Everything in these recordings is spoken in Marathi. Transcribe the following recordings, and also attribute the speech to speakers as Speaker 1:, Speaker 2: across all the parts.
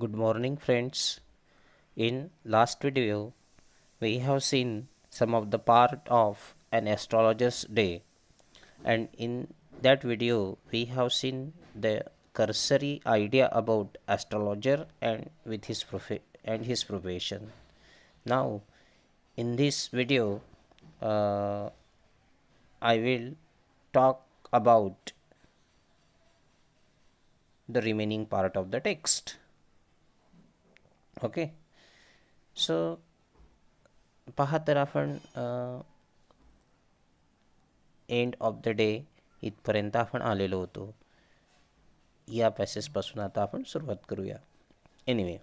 Speaker 1: Good morning, friends. In last video, we have seen some of the part of an astrologer's day, and in that video, we have seen the cursory idea about astrologer and with his profession. Now, in this video, uh, I will talk about the remaining part of the text. Okay, so पहा तर आपण एंड ऑफ द डे इथपर्यंत आपण आलेलो होतो. या पॅसेजपासून आता आपण सुरुवात करूया. Anyway,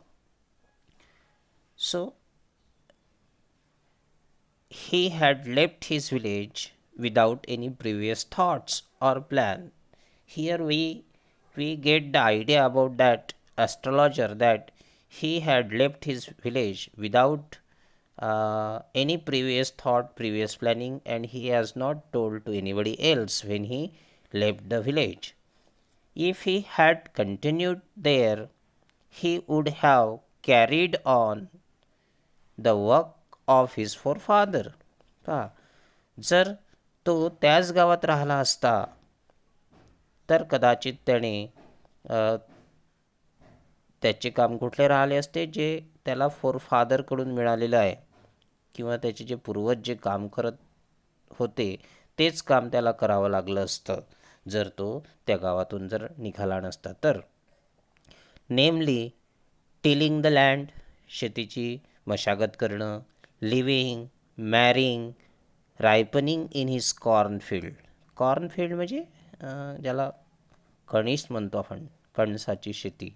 Speaker 1: so he had left his village without any previous thoughts or plan. Here we get the idea about that astrologer, that he had left his village without any previous thought, previous planning, and he has not told to anybody else when he left the village. If he had continued there, he would have carried on the work of his forefather. पहा, जर तो त्याच गावात राहिला असता तर कदाचित त्याने त्याचे काम कुठले राहिले असते, जे त्याला फोरफादरकडून मिळालेलं आहे, किंवा त्याचे जे पूर्वज जे काम करत होते तेच काम त्याला करावं लागलं असतं जर तो त्या गावातून जर निघाला नसता तर. नेमली टिलिंग द लँड, शेतीची मशागत करणं, living, marrying, ripening in his cornfield. Cornfield म्हणजे ज्याला कणीस म्हणतो आपण, कणसाची शेती.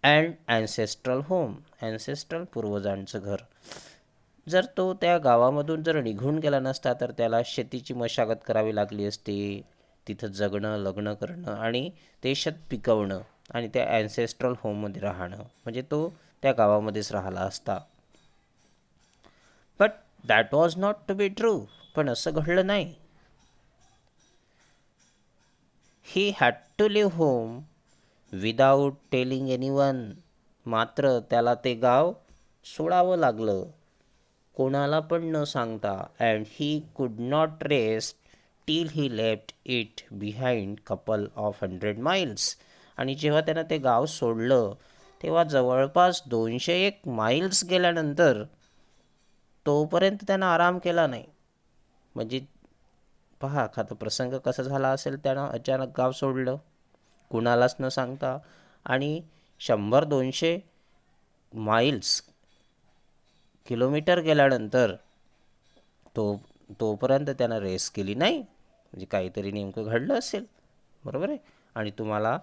Speaker 1: अँड ॲन्सेस्ट्रल होम, ॲन्सेस्ट्रल पूर्वजांचं घर. जर तो त्या गावामधून जर निघून गेला नसता तर त्याला शेतीची मशागत करावी लागली असती, तिथं जगणं, लग्न करणं आणि ते शेत पिकवणं आणि त्या ॲन्सेस्ट्रल होममध्ये राहणं, म्हणजे तो त्या गावामध्येच राहिला असता. But that was not to be true. पण असं घडलं नाही. He had to leave home without telling anyone. मात्र त्याला ते गाव सोडावं लागलं, कोणाला पण न सांगता. And he could not rest till he left it behind couple of 100 miles. आणि जेव्हा त्यानं ते गाव सोडलं तेव्हा जवळपास 201 माइल्स गेल्यानंतर तोपर्यंत त्यानं आराम केला नाही. म्हणजे पहा, खाता प्रसंग कसा झाला असेल, त्यानं अचानक गाव सोडलं कुणालाच न सांगता, आणि 100-200 माइल्स, किलोमीटर गेल्यानंतर तोपर्यंत त्यानं रेस केली नाही. म्हणजे काहीतरी नेमकं घडलं असेल, बरोबर आहे. आणि तुम्हाला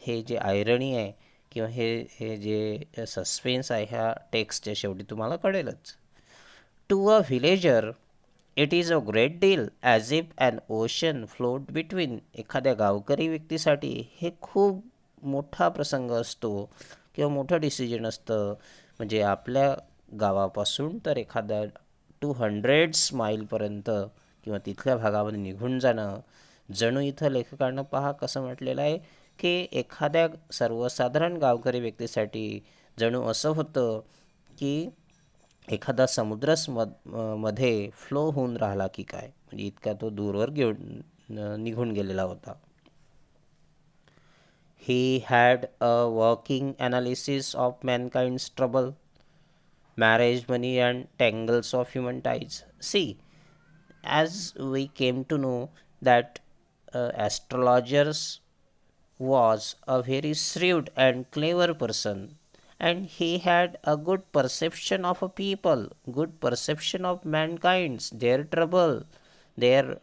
Speaker 1: हे जे आयरणी आहे किंवा हे जे सस्पेन्स आहे ह्या टेक्स्टच्या शेवटी तुम्हाला कळेलच. To a villager it is a great deal as if an ocean float between. एखाद्या गावकरी व्यक्तीसाठी हे खूप मोठा प्रसंग असतो किंवा मोठं डिसिजन असतं. म्हणजे आपल्या गावापासून तर एखाद्या 200 माईलपर्यंत किंवा तिथल्या भागामध्ये निघून जाणं. जणू इथं लेखकानं पहा कसं म्हटलेलं आहे की एखाद्या सर्वसाधारण गावकरी व्यक्तीसाठी जणू असं होतं की एखादा समुद्रच मध्ये फ्लो होऊन राहिला की काय, म्हणजे इतका तो दूरवर निघून गेलेला होता. He had a working analysis of mankind's trouble, marriage, money, and tangles of human ties. See, as we came to know that astrologers was a very shrewd and clever person, and he had a good perception of a people, good perception of mankind's, their trouble, their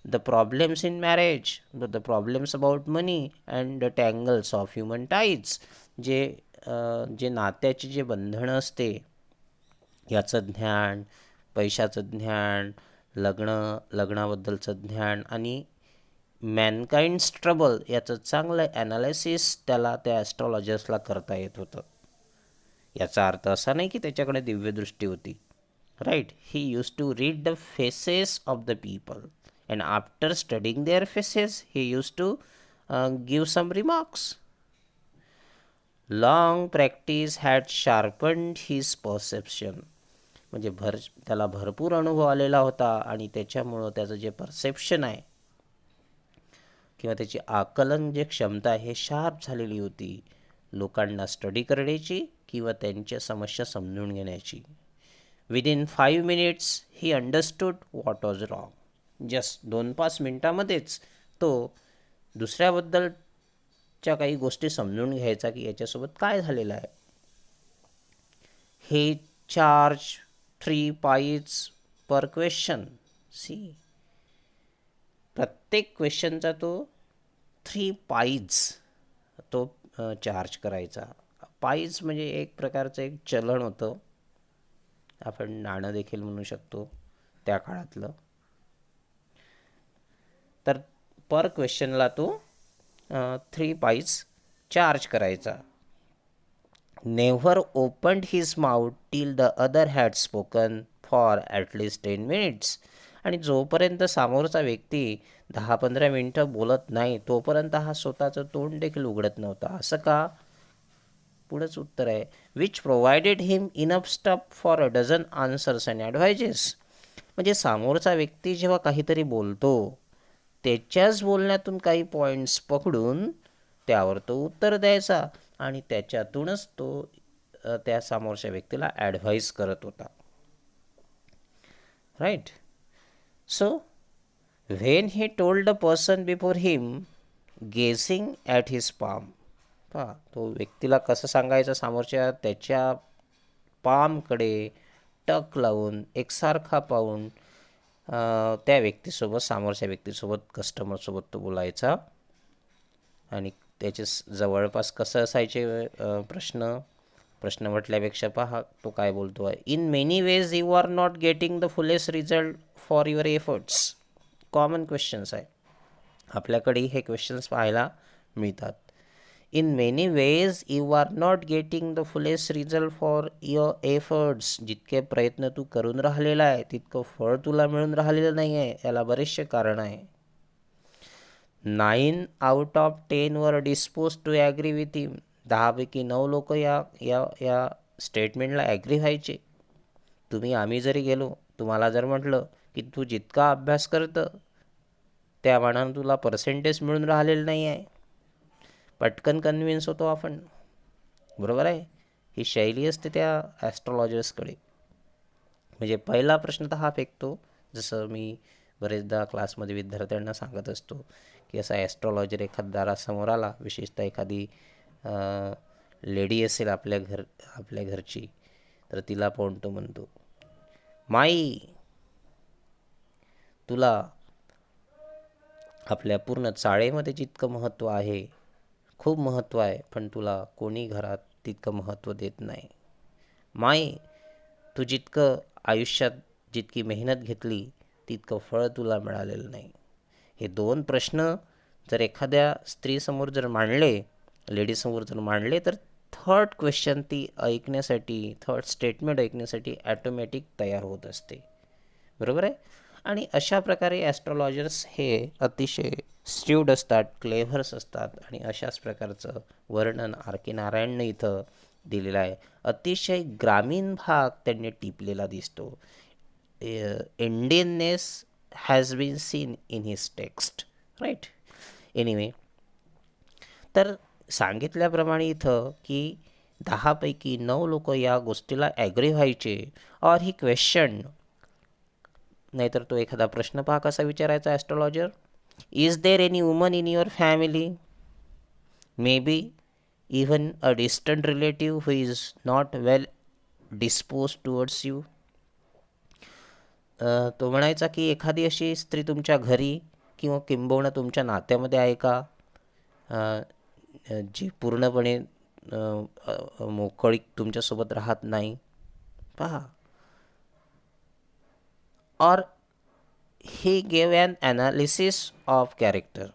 Speaker 1: the problems in marriage, the problems about money, and the tangles of human ties. जे जे नात्याचे जे बंधनं असते याचं ज्ञान, पैशाचं ज्ञान, लग्नाबद्दलचं ज्ञान आणि मॅनकाइंड्स ट्रबल याचं चांगलं ॲनालिसिस त्याला त्या ॲस्ट्रॉलॉजर्सला करता येत होतं. याचा अर्थ असा नाही की त्याच्याकडे दिव्यदृष्टी होती, right. He used to read the faces of the people, and after studying their faces he used to give some remarks. Long practice had sharpened his perception. म्हणजे त्याला भरपूर अनुभव आलेला होता आणि त्याच्यामुळं त्याचं जे परसेप्शन आहे किंवा त्याची आकलन जे क्षमता आहे हे शार्प झालेली होती लोकांना स्टडी करण्याची किंवा त्यांच्या समस्या समजून घेण्याची. Within 5 minutes he understood what was wrong. Just 2-5 मिनटामध्येच तो दुसऱ्याबद्दलच्या काही गोष्टी समजून घ्यायचा की याच्यासोबत काय झालेलं आहे. हे charge 3 pies per question. C, प्रत्येक क्वेश्चनचा तो 3 pies तो चार्ज करायचा. पाईज म्हणजे एक प्रकारचं एक चलन होतं, आपण नाणं देखील म्हणू शकतो त्या काळातलं. तर पर क्वेश्चनला तो 3 pies चार्ज करायचा. Never opened his mouth till the other had spoken for at least 10 minutes. आणि जोपर्यंत समोरचा व्यक्ती 10-15 मिनटं बोलत नाही तोपर्यंत हा स्वतःचं तोंड देखील उघडत नव्हता. असं का? पुढंच उत्तर आहे, which provided him enough stuff for a dozen answers and advices. म्हणजे समोरचा व्यक्ती जेव्हा काहीतरी बोलतो त्याच्याच बोलण्यातून काही पॉईंट्स पकडून त्यावर तो उत्तर द्यायचा आणि त्याच्यातूनच तो त्या समोरच्या व्यक्तीला ॲडव्हाइस करत होता. Right. So when he told the person before him gazing at his palm. पहा, तो व्यक्तीला कसं सांगायचं, समोरच्या त्याच्या पामकडे टक लावून एकसारखा पाहून त्या व्यक्तीसोबत, समोरच्या व्यक्तीसोबत, कस्टमरसोबत तो बोलायचा. आणि त्याचे जवळपास कसं असायचे प्रश्न म्हटल्यापेक्षा पहा तो काय बोलतो आहे. In many ways you are not getting the fullest result for your efforts. Common questions आहे, आपल्याकडे हे क्वेश्चन्स पाहायला मिळतात. In many ways you are not getting the fullest result for your efforts. जितके प्रयत्न तू करून राहिलेला आहे तितकं फळ तुला मिळून राहिलेलं नाही आहे. याला बरेचसे कारण आहे. 9 out of 10 वर डिस्पोज टू ॲग्री विथ हिम. 10पैकी 9 लोक या स्टेटमेंटला ॲग्री व्हायचे. आम्ही जरी गेलो, तुम्हाला जर म्हटलं की तू जितका अभ्यास करतं त्या मानानं तुला पर्सेंटेज मिळून राहिलेलं नाही आहे, पटकन कन्व्हिन्स होतो आपण. बरोबर आहे. ही शैली असते त्या ॲस्ट्रॉलॉजर्सकडे. म्हणजे पहिला प्रश्न तर हा फेकतो. जसं मी बरेचदा क्लासमध्ये विद्यार्थ्यांना सांगत असतो की असा ॲस्ट्रॉलॉजर एखादा समोर आला, विशेषतः एखादी लेडी असेल आपल्या घरची, तर तिला पाहून तो म्हणतो, माई, तुला आपल्या पूर्ण चाळेमध्ये जितकं महत्त्व आहे, खूप महत्त्व आहे, पण तुला कोणी घरात तितकं महत्त्व देत नाही. माई, तू जितकं आयुष्यात जितकी मेहनत घेतली तितकं फळ तुला मिळालेलं नाही. हे 2 प्रश्न जर एखाद्या स्त्रीसमोर जर मांडले, लेडीसमोर जर मांडले, तर थर्ड क्वेश्चन ती ऐकण्यासाठी, थर्ड स्टेटमेंट ऐकण्यासाठी ॲटोमॅटिक तयार होत असते. बरोबर आहे. आणि अशा प्रकारे ॲस्ट्रॉलॉजर्स हे अतिशय स्ट्यूड असतात, क्लेव्हर्स असतात. आणि अशाच प्रकारचं वर्णन आर के नारायणनं इथं दिलेलं आहे. अतिशय ग्रामीण भाग त्यांनी टिपलेला दिसतो. Indianness has been seen in his text. Right. Anyway, तर सांगितल्याप्रमाणे इथं की 10पैकी 9 लोक या गोष्टीला ॲग्री व्हायचे. और ही क्वेश्चन, नाहीतर तो एखादा प्रश्न पहा कसा विचारायचा astrologer. Is there any woman in your family, may be even a distant relative who is not well dispose towards you. तो म्हणायचा की एखादी अशी स्त्री तुमच्या घरी किंवा किंबहुना तुमच्या नात्यामध्ये आहे का, जी पूर्णपणे मोकळीक तुमच्यासोबत राहत नाही. पहा. और he gave an analysis of character.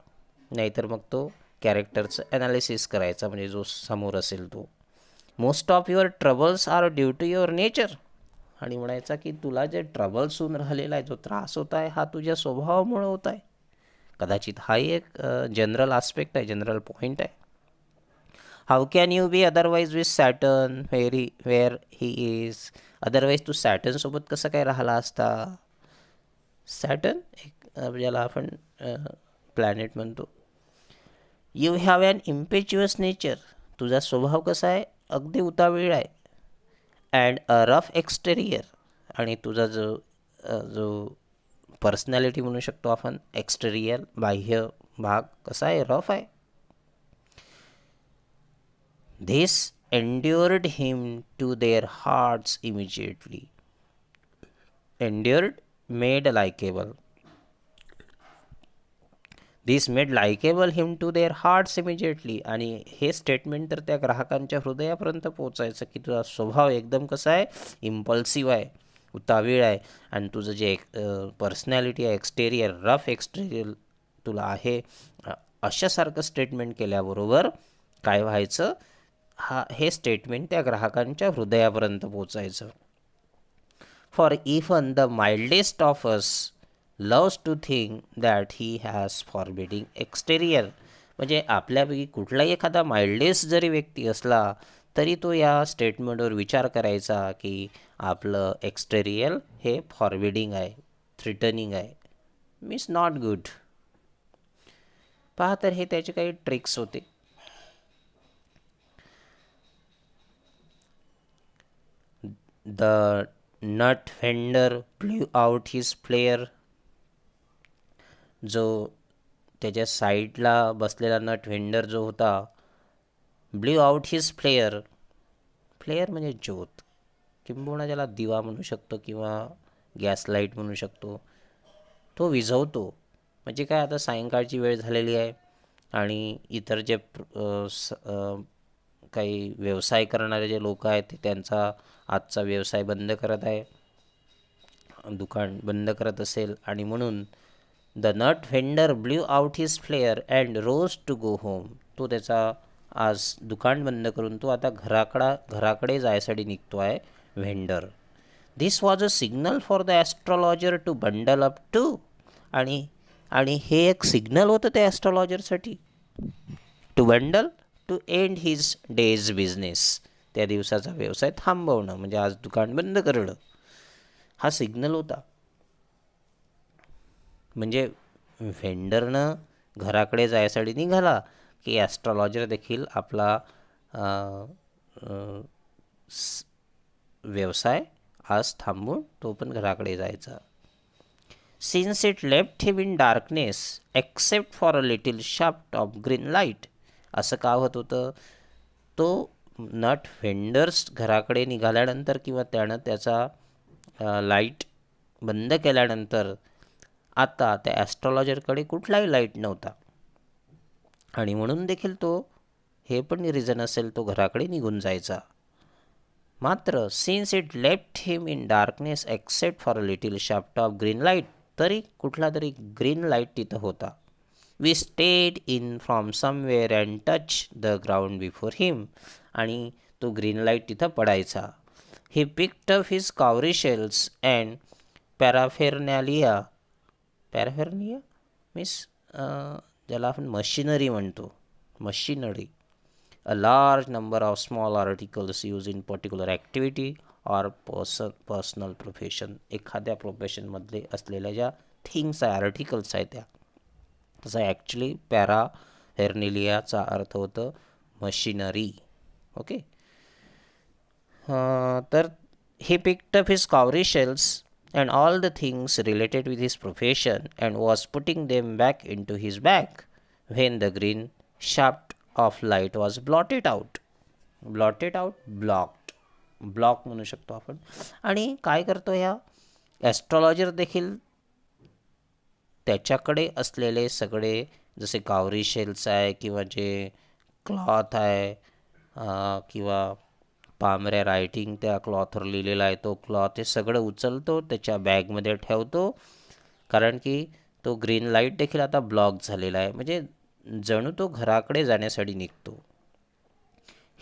Speaker 1: नाहीतर मग तो कॅरेक्टरचं ॲनालिसिस करायचा, म्हणजे जो समोर असेल तो. Most of your troubles are due to your nature. आणि म्हणायचा की तुला जे ट्रबल्स होऊन राहिलेला आहे, जो त्रास होत आहे, हा तुझ्या स्वभावामुळे होत आहे. कदाचित हाही एक जनरल आस्पेक्ट आहे, जनरल पॉईंट आहे. How can you be otherwise with Saturn where he is. Otherwise तू सॅटर्नसोबत कसं काय राहिला असता. सॅटर्न एक ज्याला आपण प्लॅनेट म्हणतो. You have an impetuous nature. तुझा स्वभाव कसा आहे, अगदी उतावीळ आहे. And a rough exterior. आणि तुझा जो पर्सनॅलिटी म्हणू शकतो आपण, एक्सटेरियर बाह्य भाग कसा आहे, रफ आहे. This endeared him to their hearts immediately. Endeared made likeable. This made likeable him to their hearts immediately. आणि हे स्टेटमेंट तर त्या ग्राहकांच्या हृदयापर्यंत पोचायचं की तुझा स्वभाव एकदम कसा आहे, इम्पल्सिव्ह आहे, उतावीळ आहे. आणि तुझं जे पर्सनॅलिटी आहे, एक्सटेरियर, रफ एक्सटेरियर तुला आहे, अशासारखं स्टेटमेंट केल्याबरोबर काय व्हायचं, हे स्टेटमेंट त्या ग्राहकांच्या हृदयापर्यंत पोचायचं. For even the mildest of us loves to think that he has forbidding exterior. म्हणजे आपल्यापैकी कुठलाही एखादा माइल्डेस्ट जरी व्यक्ती असला तरी तो या स्टेटमेंटवर विचार करायचा की आपलं एक्सटेरियर हे फॉरबिडिंग आहे, थ्रिटनिंग आहे, मीन्स नॉट गुड. पहा, तर हे त्याचे काही ट्रिक्स होते. The nut vendor blew out his flare. जो त्याच्या साईडला बसलेला नट व्हेंडर जो होता, blew out his flare. Flare म्हणजे ज्योत, किंबहुना ज्याला दिवा म्हणू शकतो किंवा गॅस लाईट म्हणू शकतो, तो विझवतो. म्हणजे काय, आता सायंकाळची वेळ झालेली आहे आणि इतर जे काही व्यवसाय करणारे जे लोक आहेत ते त्यांचा आजचा व्यवसाय बंद करत आहे, दुकान बंद करत असेल, आणि म्हणून the nut vendor blew out his flare and rose to go home. तो त्याचा आज दुकान बंद करून तो आता घराकडे जायसाठी निघतो आहे, vendor. This was a signal for the astrologer to bundle up to. आणि हे एक सिग्नल होतं त्या ॲस्ट्रॉलॉजरसाठी, to bundle, to end his day's business. त्या दिवसाचा व्यवसाय थांबवणं, म्हणजे आज दुकान बंद करणं, हा सिग्नल होता. म्हणजे व्हेंडरनं घराकडे जायसाठी निघाला की ॲस्ट्रॉलॉजर देखील आपला व्यवसाय आज थांबून तो पण घराकडे जायचा. Since it left him in darkness except for a little shaft of green light. असं का होत होतं, तो नट व्हेंडर्स घराकडे निघाल्यानंतर किंवा त्यानं त्याचा लाईट बंद केल्यानंतर आता त्या ॲस्ट्रॉलॉजरकडे कुठलाही लाईट नव्हता, आणि म्हणून देखील तो, हे पण रिझन असेल, तो घराकडे निघून जायचा. मात्र since it left him in darkness except for a little shaft of green light, तरी कुठला तरी ग्रीन लाईट तिथं होता. We stayed in from somewhere and touch the ground before him. आणि तो ग्रीन लाईट तिथं पडायचा. He picked up his cowrie shells and paraphernalia. Paraphernalia means ज्याला आपण मशिनरी म्हणतो, machinery. A large number of small articles used in particular activity or personal profession. एखाद्या प्रोफेशनमधले असलेल्या ज्या थिंग्स आहे, आर्टिकल्स आहेत त्या. तसं ॲक्च्युली पॅराफेरनिलियाचा अर्थ होतं मशिनरी. ओके. तर he picked up his cowrie shells and all the things related with his profession and was putting them back into his bag when the green shaft of light was blotted out. Blotted out, blocked. Block म्हणू शकतो आपण. आणि काय करतो ह्या ॲस्ट्रॉलॉजर देखील त्याच्याकडे असलेले सगळे, जसे कावरी शेल्स आहे किंवा जे क्लॉथ आहे किंवा पांढऱ्या रायटिंग त्या क्लॉथवर लिहिलेला आहे तो क्लॉथ, हे सगळं उचलतो, त्याच्या बॅगमध्ये ठेवतो, कारण की तो ग्रीन लाईट देखील आता ब्लॉक झालेला आहे. म्हणजे जणू तो घराकडे जाण्यासाठी निघतो.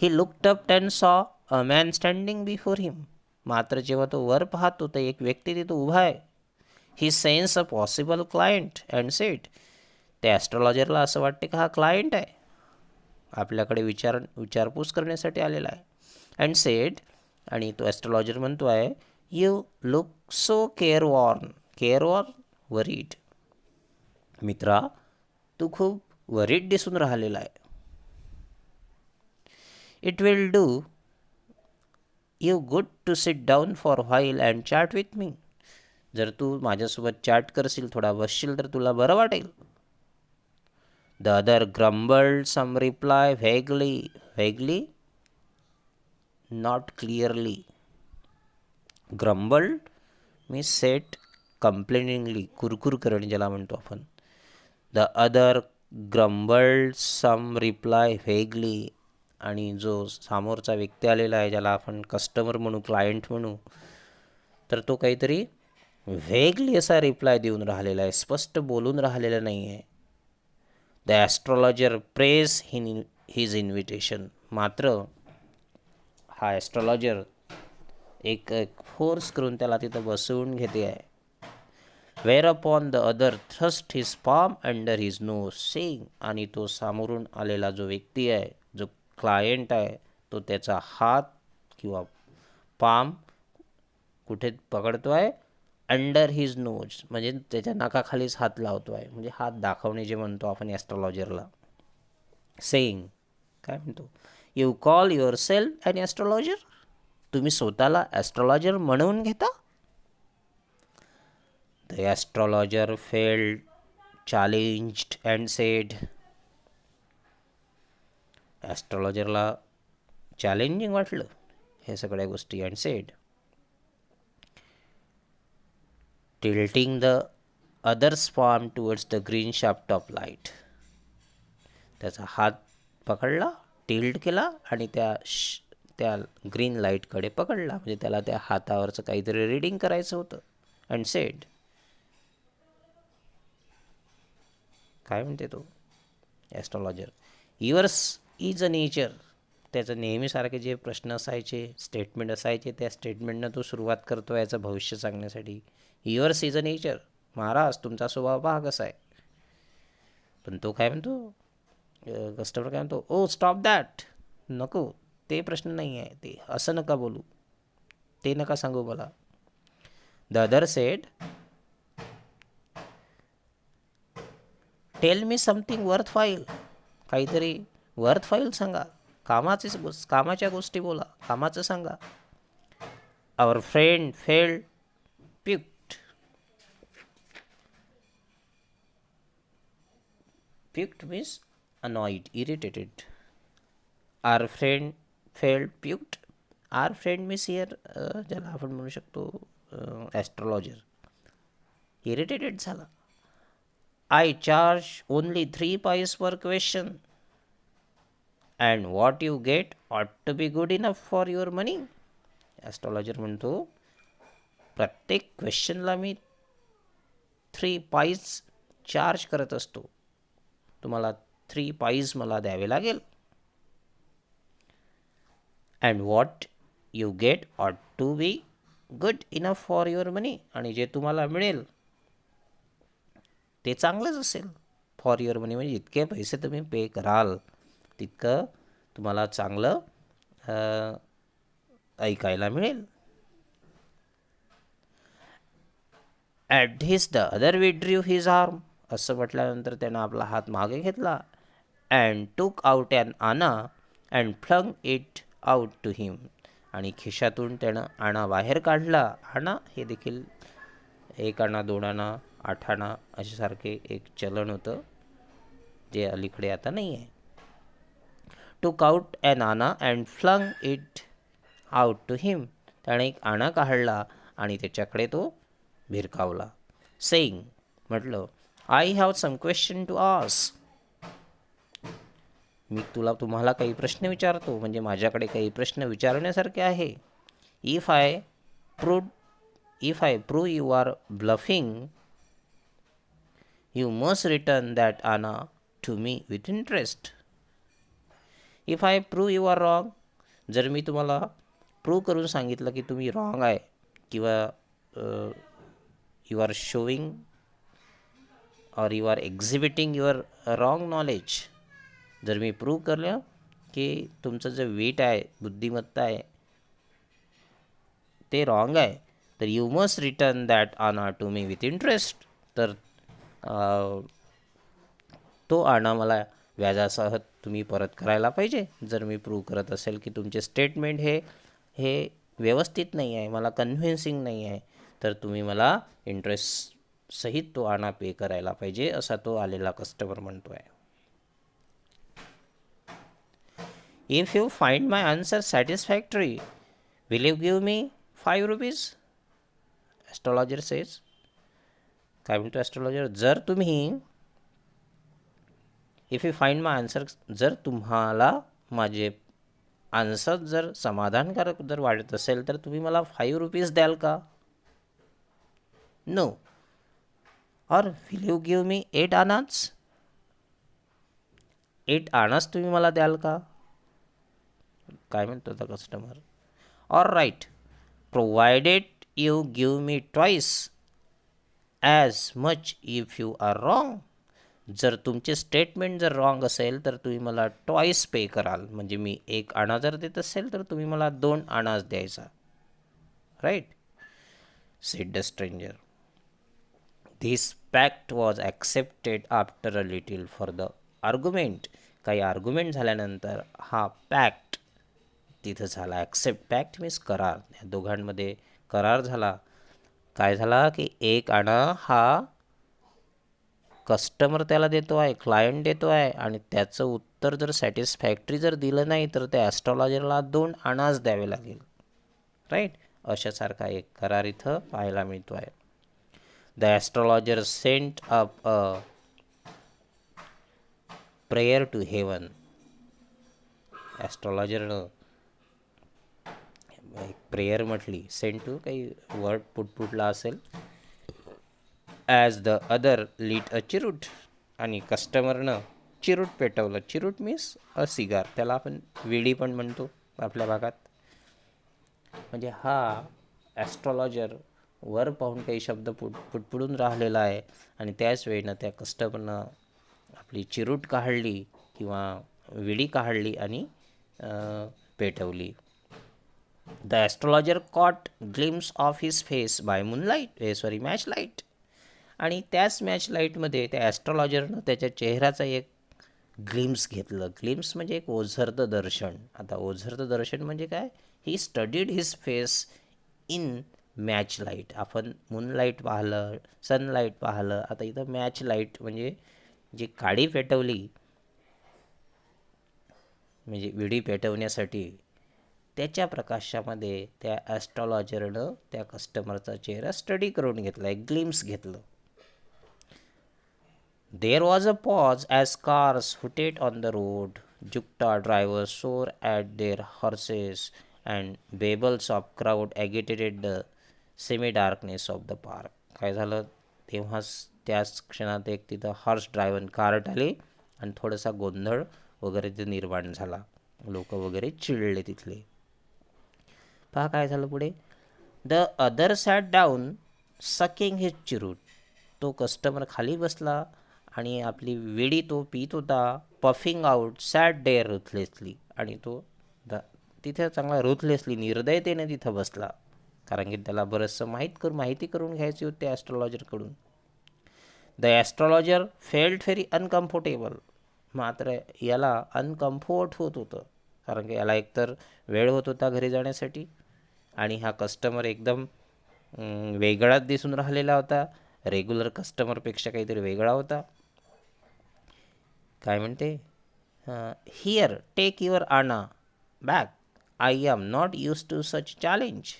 Speaker 1: He looked up and saw a man standing before him. मात्र जेव्हा तो वर पाहतो तर एक व्यक्ती तिथं उभा आहे. He sense a possible client and said. त्या ॲस्ट्रॉलॉजरला असं वाटते का हा क्लायंट आहे. आपल्याकडे विचारपूस करण्यासाठी आलेला आहे. अँड सेड, आणि तो ॲस्ट्रॉलॉजर म्हणतो आहे, you look so careworn worried. मित्रा, तू खूप वरीड दिसून राहिलेला आहे. It will do you good to sit down for while and chat with me. जर तू माझ्यासोबत चॅट करशील, थोडा बसशील, तर तुला बरं वाटेल. The other grumbled some reply vaguely not clearly. Grumbled me said complainingly, कुरकुर करणे ज्याला म्हणतो आपण. The other grumbled some reply vaguely, आणि जो समोरचा व्यक्ती आलेला आहे, ज्याला आपण कस्टमर म्हणू, क्लायंट म्हणू, तर तो काहीतरी व्हेगली असा रिप्लाय देऊन राहिलेला आहे, स्पष्ट बोलून राहिलेला नाही आहे. The astrologer press his invitation. मात्र हा ॲस्ट्रॉलॉजर एक फोर्स करून त्याला तिथं बसवून घेते आहे. Whereupon the other thrust his palm under his nose saying, आणि तो सामोरून आलेला जो व्यक्ती आहे, जो क्लायंट आहे, तो त्याचा हात किंवा पाम कुठे पकडतो आहे, अंडर हिज नोज, म्हणजे त्याच्या नाकाखालीच हात लावतो आहे, म्हणजे हात दाखवणे जे म्हणतो आपण ॲस्ट्रॉलॉजरला. सेइंग, काय म्हणतो, you call yourself an astrologer. तुम्ही स्वतःला ॲस्ट्रॉलॉजर म्हणून घेता. The astrologer felt challenged and said. ॲस्ट्रॉलॉजरला चॅलेंजिंग वाटलं हे सगळ्या गोष्टी. And said, tilting the other's palm towards the green shaft of light. त्याचा हात पकडला, टिल्ट केला, आणि त्या ग्रीन लाईटकडे पकडला, म्हणजे त्याला त्या हातावरचं काहीतरी रीडिंग करायचं होतं. अँड सेड, काय म्हणते तो astrologer, yours is a nature. त्याचं नेहमीसारखे जे प्रश्न असायचे, स्टेटमेंट असायचे, त्या स्टेटमेंटनं तो सुरुवात करतो याचं भविष्य सांगण्यासाठी. Yours is a nature, Maharaj तुमचा स्वभाव पहा कसा आहे. पण तो काय म्हणतो, कस्टमर काय म्हणतो, ओ स्टॉप दॅट, नको, ते प्रश्न नाही आहे, ते असं नका बोलू, ते नका सांगू मला. The other said, tell me something worth while. काहीतरी वर्थ फाईल सांगा, कामाच्या गोष्टी बोला, कामाचं सांगा. Our friend felt piqued. Piqued means annoyed, irritated. Our friend felt piqued. Our friend means here ज्याला आपण म्हणू शकतो ॲस्ट्रॉलॉजर, इरिटेटेड झाला. I charge only 3 pies per question and what you get ought to be good enough for your money. Astrologer म्हणतो, प्रत्येक क्वेश्चनला मी 3 pies चार्ज करत असतो, तुम्हाला 3 pies मला द्यावे लागेल. And what you get ought to be good enough for your money, आणि जे तुम्हाला मिळेल ते चांगलंच असेल फॉर युअर मनी, म्हणजे जितके पैसे तुम्ही पे कराल तितकं तुम्हाला चांगलं ऐकायला मिळेल. At this the other withdrew his arm. असं म्हटल्यानंतर त्यानं आपला हात मागे घेतला. And took out an anna and flung it out to him. आणि खिशातून त्यानं आणा बाहेर काढला. आणा हे देखील 1 आणा, 2 आणा, 8 आणा अशासारखे एक चलन होतं, जे अलीकडे आता नाही आहे. Took out an anna and flung it out to him. त्याने एक आणा काढला आणि त्याच्याकडे तो भिरकावला. सेईंग, म्हटलं, I have some question to ask. मी तुम्हाला काही प्रश्न विचारतो, म्हणजे माझ्याकडे काही प्रश्न विचारण्यासारखे आहे. If I prove you are bluffing, you must return that anna to me with interest. If I prove you are wrong, जर मी तुम्हाला प्रूव्ह करून सांगितलं की तुम्ही रॉंग आहे, किंवा you are showing or you are exhibiting your wrong knowledge, जर मी प्रूव्ह केलं की तुमचं जे वेट आहे, बुद्धिमत्ता आहे, ते रॉंग आहे, तर you must return that anna to me with interest. तर तो आणा मला व्याजासह तुम्ही परत करायला पाहिजे. जर मी प्रूव्ह करत असेल की तुमचे स्टेटमेंट हे हे व्यवस्थित नाही आहे, मला कन्व्हिन्सिंग नाही आहे, तर तुम्ही मला इंटरेस्ट सहित तो आणा पे करायला पाहिजे, असा तो आलेला कस्टमर म्हणतो आहे. If you find my answer satisfactory will you give me ₹5? Astrologer says. काय म्हणतो ॲस्ट्रॉलॉजर, जर तुम्ही if you find my answer, जर तुम्हाला माझे आन्सर जर समाधानकारक जर वाटत असेल तर तुम्ही मला ₹5 द्याल का? नो. और विल यू गिव्ह मी 8 आनाच? 8 आनाच तुम्ही मला द्याल का? काय म्हणतो होता customer. All right, provided you give me twice as much if you are wrong. जर तुमचे स्टेटमेंट जर रॉंग असेल तर तुम्ही मला ट्वाईस पे कराल. म्हणजे मी 1 आणा जर देत असेल तर तुम्ही मला 2 आनाच द्यायचा. Right, said the stranger. This pact was accepted after a little for the argument. काही आर्ग्युमेंट झाल्यानंतर हा पॅक्ट तिथं झाला. ॲक्सेप्ट, पॅक्ट मीन्स करार. या दोघांमध्ये करार झाला. काय झाला की 1 आणा हा कस्टमर त्याला देतो आहे, क्लायंट देतो आहे, आणि त्याचं उत्तर जर सॅटिस्फॅक्टरी जर दिलं नाही तर त्या ॲस्ट्रॉलॉजरला 2 आनाच द्यावे लागेल. राईट, अशासारखा एक करार इथं पाहायला मिळतो आहे. The astrologer sent up a prayer to heaven. ॲस्ट्रॉलॉजरनं एक प्रेयर म्हटली, सेंट टू काही वर्ड पुटपुटला असेल. As the other lit a cheroot. आणि कस्टमरनं चिरूट पेटवलं. चिरूट मीन्स अ सिगार, त्याला आपण विडी पण म्हणतो आपल्या भागात. म्हणजे हा ॲस्ट्रॉलॉजर वर पाहून काही शब्द पुटपुडून राहिलेला आहे, आणि त्याच वेळेनं त्या कस्टमरनं आपली चिरूट काढली किंवा विडी काढली आणि पेटवली. The astrologer caught glimpse of his face by moonlight, match light. आणि त्याच मॅच लाईटमध्ये त्या ॲस्ट्रॉलॉजरनं त्याच्या चेहऱ्याचा एक ग्लिम्स घेतलं. ग्लिम्स म्हणजे एक ओझरतं दर्शन. आता ओझरतं दर्शन म्हणजे काय? He studied his face in match light. आपण मूनलाईट पाहिलं, सनलाईट पाहिलं, आता इथं मॅच लाईट म्हणजे जी काडी पेटवली, म्हणजे विडी पेटवण्यासाठी, त्याच्या प्रकाशामध्ये त्या ॲस्ट्रॉलॉजरनं त्या कस्टमरचा चेहरा स्टडी करून घेतला, एक ग्लिम्स घेतलं. There was a pause as cars hooted on the road. Jukta drivers swore at their horses, and babbles of crowd agitated the semi-darkness of the park. काय झालं तेव्हाच त्याच क्षणात एक तिथं हॉर्स ड्रायव्हर कारट आली आणि थोडासा गोंधळ वगैरे ते निर्माण झाला. लोक वगैरे चिडले तिथले. पहा काय झालं पुढे. The other sat down sucking his cheroot. तो कस्टमर खाली बसला आणि आपली वेडी तो पित होता. पफिंग आउट सॅट डेअर रुथलेसली. आणि तो तिथे चांगला रुथलेसली निर्दयतेने तिथं बसला, कारण की त्याला बरंचसं माहिती करून घ्यायची होती ॲस्ट्रॉलॉजरकडून. The astrologer felt very uncomfortable. मात्र याला अनकम्फर्ट होत होतं, कारण की याला एकतर वेळ होत होता घरी जाण्यासाठी, आणि हा कस्टमर एकदम वेगळाच दिसून राहिलेला होता. रेग्युलर कस्टमरपेक्षा काहीतरी वेगळा होता. काय म्हणते, हिअर टेक युअर आणा back. I am not use to such challenge.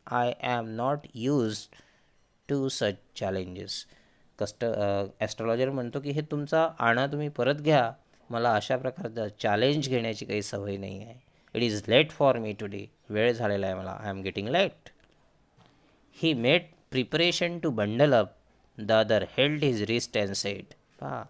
Speaker 1: I am not use to such challenges. Astrologer म्हणतो की हे तुमचा आणा तुम्ही परत घ्या. मला अशा प्रकारचं चॅलेंज घेण्याची काही सवय नाही आहे. It is late for me today. वेळ झालेला आहे मला. I am getting late. He made preparation to bundle up. The other held his wrist and said. पहा,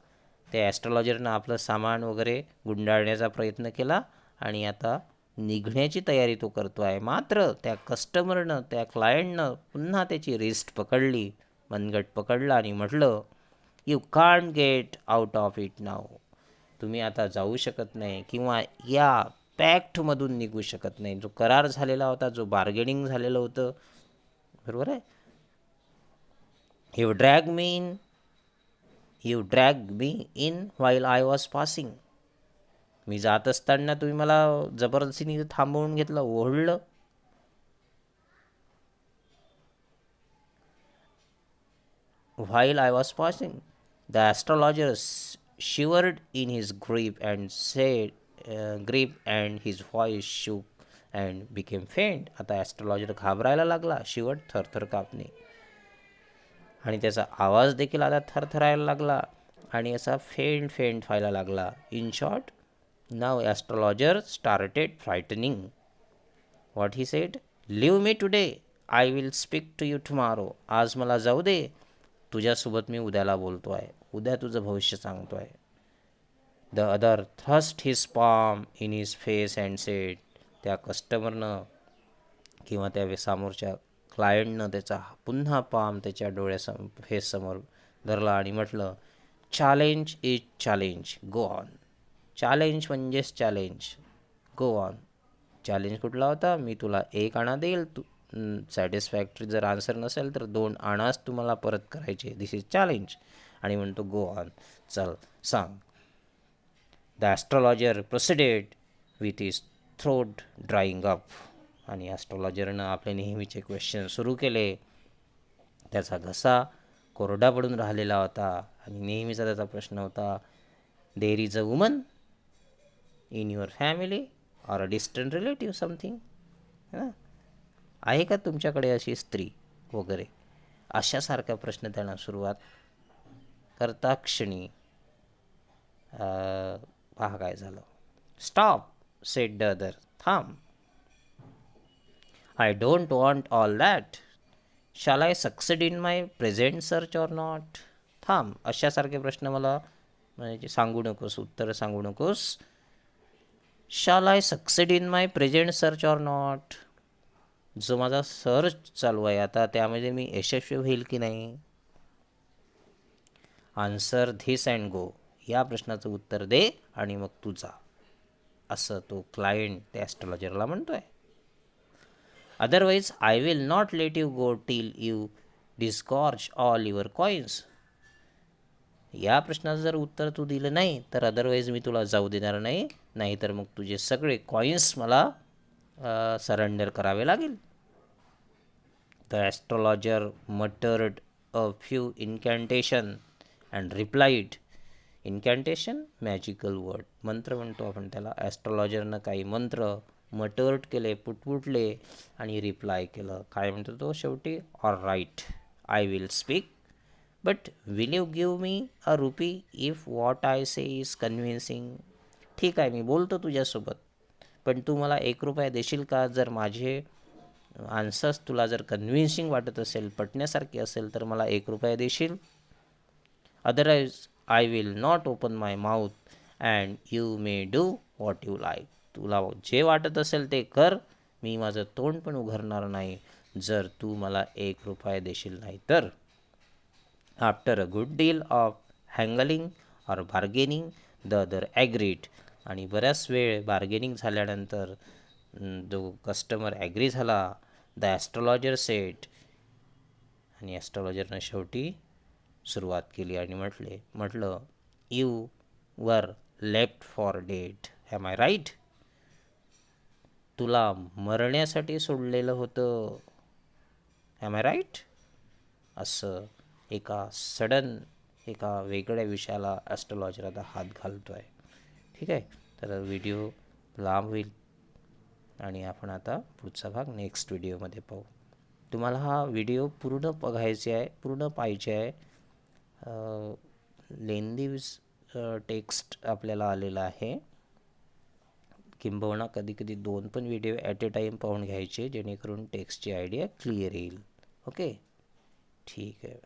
Speaker 1: त्या ॲस्ट्रॉलॉजरनं आपलं सामान वगैरे गुंडाळण्याचा प्रयत्न केला आणि आता निघण्याची तयारी तो करतो आहे. मात्र त्या कस्टमरनं, त्या क्लायंटनं पुन्हा त्याची रिस्ट पकडली, मनगट पकडला आणि म्हटलं, you can't get out of it नाव. तुम्ही आता जाऊ शकत नाही किंवा या पॅक्टमधून निघू शकत नाही. जो करार झालेला होता, जो बार्गेनिंग झालेलं होतं, बरोबर आहे. You drag me in while I was passing. मी जात असताना तुम्ही मला जबरदस्तीने थांबवून घेतलं, ओढलं. While I was passing, the astrologer shivered in his grief and his voice shook and became faint. आता ॲस्ट्रॉलॉजर घाबरायला लागला, शिवट थरथर कापणे, आणि त्याचा आवाज देखील आता थरथरायला लागला आणि असा फेंट व्हायला लागला. In short, now astrologer started frightening. What he said, leave me today, I will speak to you tomorrow. आज मला जाऊ दे, तुझ्यासोबत मी उद्याला बोलतो आहे, उद्या तुझं भविष्य सांगतो आहे. The other thrust his palm in his face and sed. त्या कस्टमरनं किंवा त्या समोरच्या क्लायंटनं त्याचा पुन्हा पाम त्याच्या फेससमोर धरला आणि म्हटलं, challenge is challenge, go on. Challenge म्हणजेच चॅलेंज, गो ऑन. चॅलेंज कुठला होता, मी तुला 1 आणा देईल, तू सॅटिस्फॅक्टरी जर आन्सर नसेल तर 2 आणाच तुम्हाला परत करायचे. This is challenge. आणि म्हणतो, गो ऑन, चल सांग. The astrologer proceeded with his throat drying up. आणि ॲस्ट्रॉलॉजरनं आपले नेहमीचे क्वेश्चन सुरू केले. त्याचा घसा कोरडा पडून राहिलेला होता आणि नेहमीचा त्याचा प्रश्न होता, there is a woman in your family or a distant relative something. आहे का तुमच्याकडे अशी स्त्री वगैरे, अशासारखा प्रश्न त्यांना सुरुवात करता क्षणी पहा काय झालं. Stop, said the other. थांब. I don't want all that. Shall I succeed in my present search or not. थांब, अशासारखे प्रश्न मला म्हणजे सांगू नकोस, उत्तर सांगू नकोस. Shall I succeed in my present search or not. जो माझा सर्च चालू आहे आता, त्यामध्ये मी यशस्वी होईल की नाही. Answer this and go. या प्रश्नाचं उत्तर दे आणि मग तू जा, असं तो क्लायंट त्या ॲस्ट्रॉलॉजरला म्हणतोय. Otherwise I will not let you go till you disgorge all your coins. या प्रश्नाचं जर उत्तर तू दिलं नाही तर अदरवाईज मी तुला जाऊ देणार नाही, नाहीतर मग तुझे सगळे कॉईन्स मला सरेंडर करावे लागेल. The astrologer muttered a few incantation and replied. Incantation, magical word, मंत्र म्हणतो आपण त्याला. ॲस्ट्रॉलॉजरनं काही मंत्र मटर्ड केले, पुटपुटले आणि रिप्लाय केलं. काय म्हणतो तो शेवटी, all right, I will speak, but will you give me a rupee if what I say is convincing. ठीक आहे, मी बोलतो तुझ्यासोबत, पण तू मला 1 रुपया देशील का. जर माझे आन्सर्स तुला जर कन्व्हिन्सिंग वाटत असेल, पटण्यासारखे असेल, तर मला 1 रुपया देशील. Otherwise I will not open my mouth and you may do what you like. तुला जे वाटत असेल ते कर, मी माझं तोंड पण उघडणार नाही जर तू मला 1 रुपया देशील नाही तर. After a good deal of haggling or bargaining the other agreed. आणि बऱ्याच वेळ बार्गेनिंग झाल्यानंतर जो कस्टमर ॲग्री झाला. The astrologer said. आणि ॲस्ट्रॉलॉजरनं शेवटी सुरुवात केली आणि म्हटलं, you were left for dead, am I right. तुला मरण्यासाठी सोडलेलं होतं, ॲम आय राईट. असं एका वेगळ्या विषयाला ॲस्ट्रॉलॉजर आता हात घालतो आहे. ठीक आहे, तर व्हिडिओ लांब होईल आणि आपण आता पुढचा भाग नेक्स्ट व्हिडिओमध्ये पाहू. तुम्हाला हा व्हिडिओ पूर्ण बघायचे आहे, पूर्ण पाहिजे आहे. लेंदी टेक्स्ट आपल्याला आलेला आहे. किंबहुना कधी 2 पण व्हिडिओ ॲट ए टाईम पाहून घ्यायचे, जेणेकरून टेक्स्टची आयडिया क्लिअर येईल. ओके, ठीक आहे.